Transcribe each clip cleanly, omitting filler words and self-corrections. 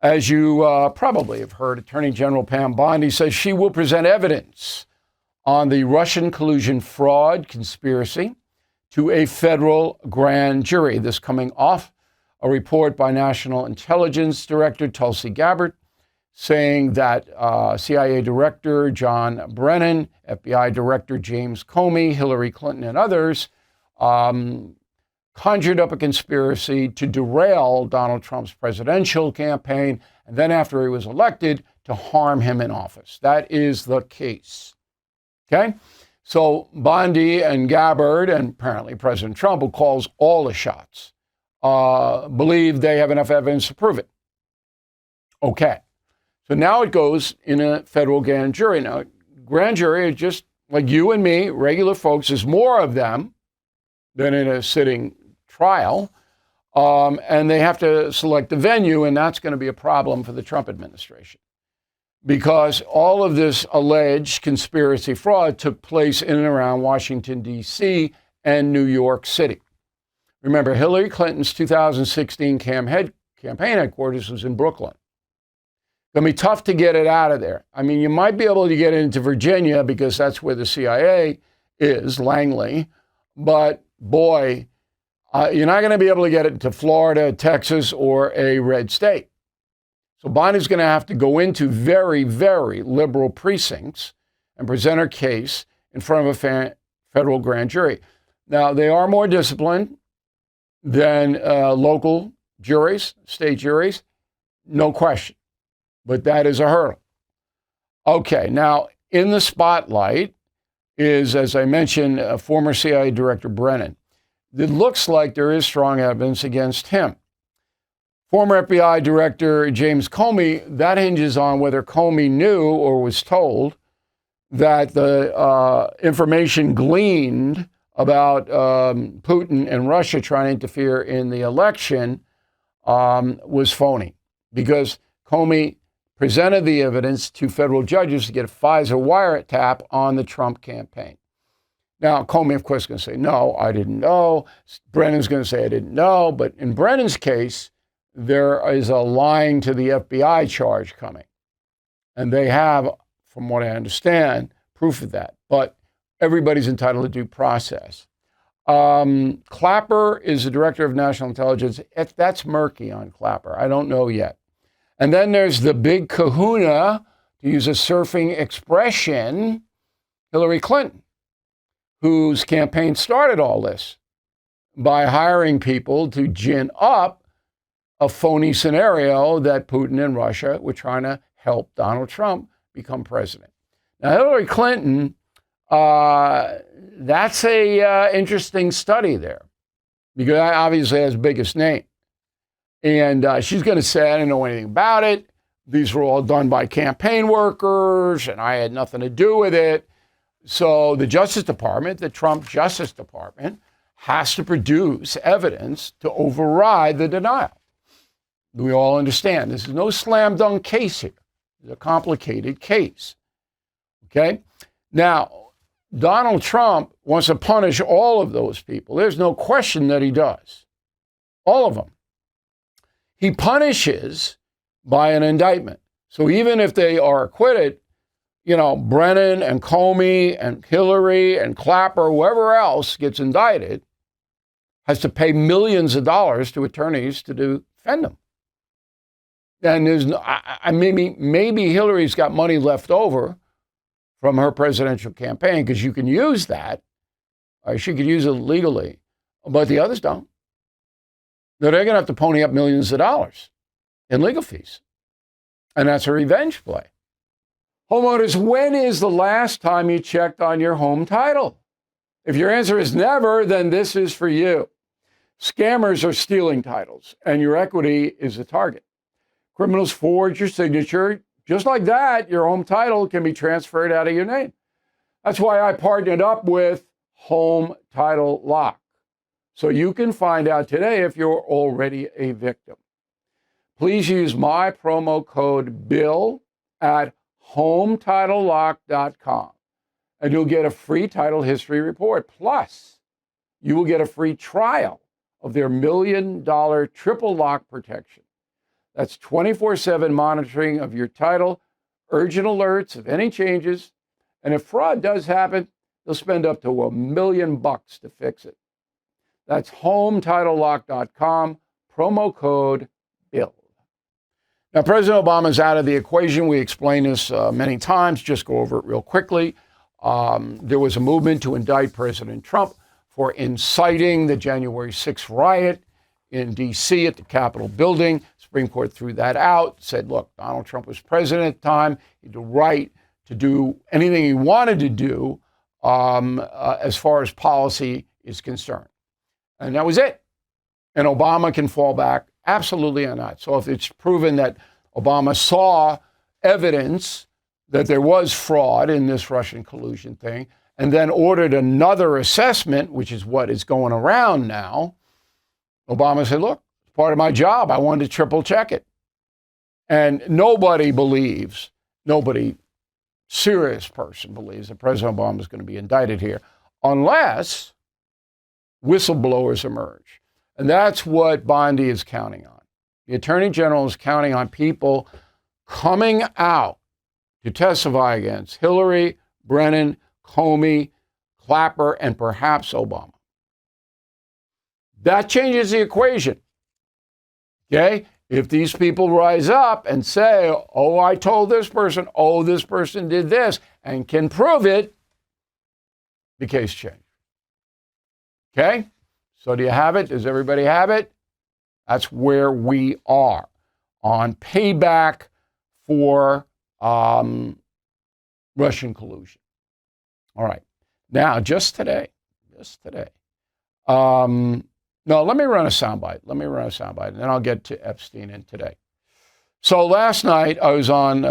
As you probably have heard, Attorney General Pam Bondi says she will present evidence on the Russian collusion fraud conspiracy to a federal grand jury. This coming off a report by National Intelligence Director Tulsi Gabbard saying that CIA Director John Brennan, FBI Director James Comey, Hillary Clinton, and others conjured up a conspiracy to derail Donald Trump's presidential campaign, and then after he was elected, to harm him in office. That is the case. Okay? So Bondi and Gabbard, and apparently President Trump, who calls all the shots, believe they have enough evidence to prove it. Okay. So now it goes in a federal grand jury. Now, grand jury is just like you and me, regular folks. There's more of them than in a sitting trial. And they have to select the venue, and that's going to be a problem for the Trump administration. Because all of this alleged conspiracy fraud took place in and around Washington, D.C. and New York City. Remember, Hillary Clinton's 2016 campaign headquarters was in Brooklyn. It's going to be tough to get it out of there. I mean, you might be able to get it into Virginia because that's where the CIA is, Langley. But boy, you're not going to be able to get it to Florida, Texas, or a red state. So Bondi's going to have to go into very, very liberal precincts and present her case in front of a federal grand jury. Now, they are more disciplined than local juries, state juries, no question. But that is a hurdle. Okay, now in the spotlight is, as I mentioned, former CIA Director Brennan. It looks like there is strong evidence against him. Former FBI Director James Comey, that hinges on whether Comey knew or was told that the information gleaned about Putin and Russia trying to interfere in the election was phony, because Comey presented the evidence to federal judges to get a FISA wiretap on the Trump campaign. Now, Comey, of course, is going to say, no, I didn't know. Brennan's going to say, I didn't know. But in Brennan's case, there is a lying to the FBI charge coming. And they have, from what I understand, proof of that. But everybody's entitled to due process. Clapper is the director of national intelligence. That's murky on Clapper. I don't know yet. And then there's the big kahuna, to use a surfing expression, Hillary Clinton, whose campaign started all this by hiring people to gin up a phony scenario that Putin and Russia were trying to help Donald Trump become president. Now, Hillary Clinton, that's a interesting study there, because I obviously has the biggest name. And she's going to say, I didn't know anything about it. These were all done by campaign workers, and I had nothing to do with it. So the Justice Department, the Trump Justice Department, has to produce evidence to override the denial. We all understand this is no slam dunk case here. It's a complicated case. Okay? Now, Donald Trump wants to punish all of those people. There's no question that he does. All of them. He punishes by an indictment. So even if they are acquitted, you know, Brennan and Comey and Hillary and Clapper, whoever else gets indicted, has to pay millions of dollars to attorneys to defend them. And there's no, maybe Hillary's got money left over from her presidential campaign, because you can use that. She could use it legally, but the others don't. They're going to have to pony up millions of dollars in legal fees. And that's a revenge play. Homeowners, when is the last time you checked on your home title? If your answer is never, then this is for you. Scammers are stealing titles, and your equity is a target. Criminals forge your signature. Just like that, your home title can be transferred out of your name. That's why I partnered up with Home Title Lock, so you can find out today if you're already a victim. Please use my promo code BILL at HometitleLock.com, and you'll get a free title history report. Plus, you will get a free trial of their $1 million triple lock protection. That's 24/7 monitoring of your title, urgent alerts of any changes. And if fraud does happen, they'll spend up to $1 million to fix it. That's HomeTitleLock.com, promo code BILL. Now, President Obama's out of the equation. We explained this many times. Just go over it real quickly. There was a movement to indict President Trump for inciting the January 6th riot in D.C. at the Capitol building. Supreme Court threw that out, said, look, Donald Trump was president at the time. He had the right to do anything he wanted to do as far as policy is concerned. And that was it. And Obama can fall back absolutely on that. So if it's proven that Obama saw evidence that there was fraud in this Russian collusion thing, and then ordered another assessment, which is what is going around now, Obama said, look, it's part of my job. I wanted to triple check it. And nobody believes, nobody serious person believes that President Obama is going to be indicted here unless whistleblowers emerge. And that's what Bondi is counting on. The Attorney General is counting on people coming out to testify against Hillary, Brennan, Comey, Clapper, and perhaps Obama. That changes the equation. Okay? If these people rise up and say, oh, I told this person, oh, this person did this, and can prove it, the case changes. Okay? So do you have it? Does everybody have it? That's where we are on payback for Russian collusion. All right. Now, just today. No, let me run a soundbite. And then I'll get to Epstein in today. So last night I was on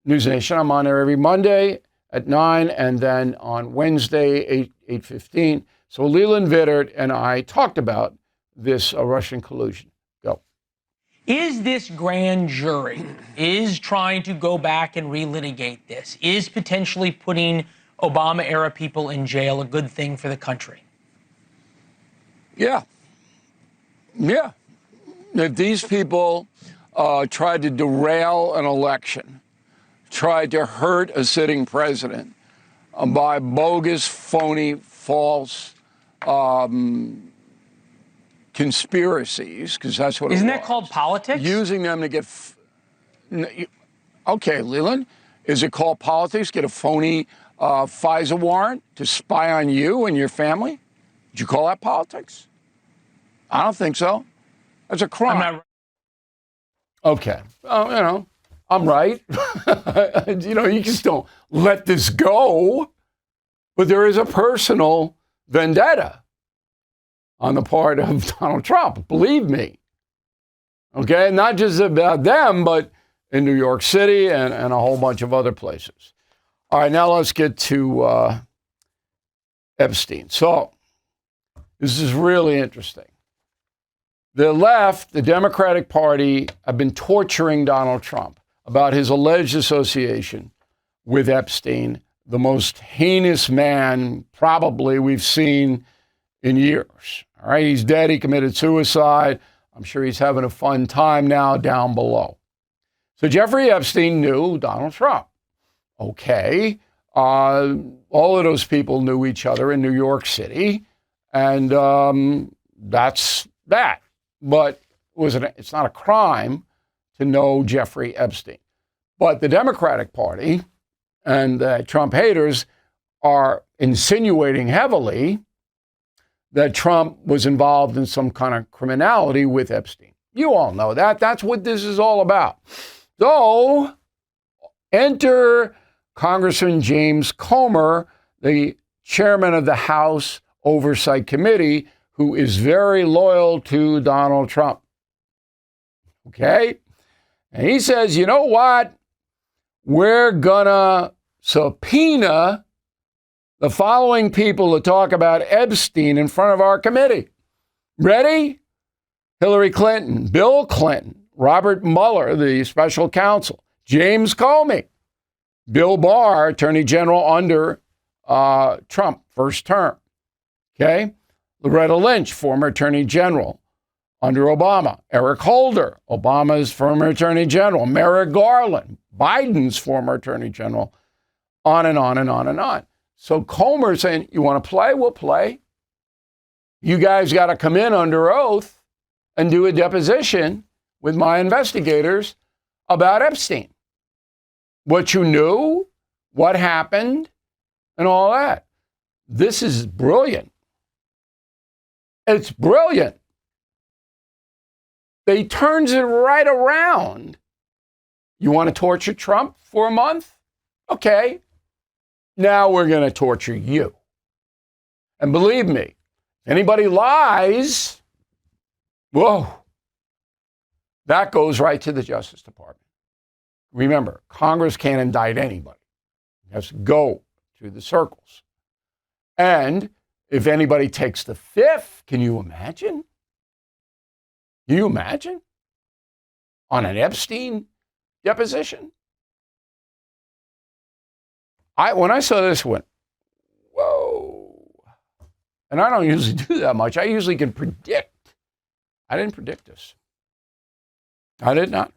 NewsNation. I'm on there every Monday at 9 and then on Wednesday, 8:15. So Leland Vittert and I talked about this Russian collusion. Go. Is this grand jury is trying to go back and relitigate this? Is potentially putting Obama-era people in jail a good thing for the country? Yeah. If these people tried to derail an election, tried to hurt a sitting president by bogus, phony, false conspiracies, because that's what Isn't it was. that called politics? Using them to get... Okay, Leland, is it called politics? Get a phony FISA warrant to spy on you and your family? Did you call that politics? I don't think so. That's a crime. I'm not... Okay. I'm right. You just don't let this go. But there is a personal vendetta on the part of Donald Trump. Believe me. Okay? Not just about them, but in New York City and a whole bunch of other places. All right, now let's get to Epstein. So this is really interesting. The left, the Democratic Party, have been torturing Donald Trump about his alleged association with Epstein, the most heinous man probably we've seen in years. All right, he's dead. He committed suicide. I'm sure he's having a fun time now down below. So Jeffrey Epstein knew Donald Trump. Okay. All of those people knew each other in New York City, and that's that. But it's not a crime to know Jeffrey Epstein. But the Democratic Party and the Trump haters are insinuating heavily that Trump was involved in some kind of criminality with Epstein. You all know that. That's what this is all about. So enter Congressman James Comer, the chairman of the House Oversight Committee, who is very loyal to Donald Trump. Okay? And he says, you know what? We're gonna subpoena the following people to talk about Epstein in front of our committee. Ready? Hillary Clinton, Bill Clinton, Robert Mueller, the special counsel, James Comey, Bill Barr, Attorney General under Trump, first term. Okay? Loretta Lynch, former Attorney General, under Obama. Eric Holder, Obama's former attorney general. Merrick Garland, Biden's former attorney general. On and on and on and on. So Comer's saying, you want to play? We'll play. You guys got to come in under oath and do a deposition with my investigators about Epstein. What you knew, what happened, and all that. This is brilliant. It's brilliant. They turns it right around. You want to torture Trump for a month? Okay. Now we're going to torture you. And believe me, if anybody lies, whoa, that goes right to the Justice Department. Remember, Congress can't indict anybody. It has to go through the circles. And if anybody takes the fifth, can you imagine? Can you imagine? On an Epstein deposition? When I saw this, went, whoa. And I don't usually do that much. I usually can predict. I didn't predict this. I did not.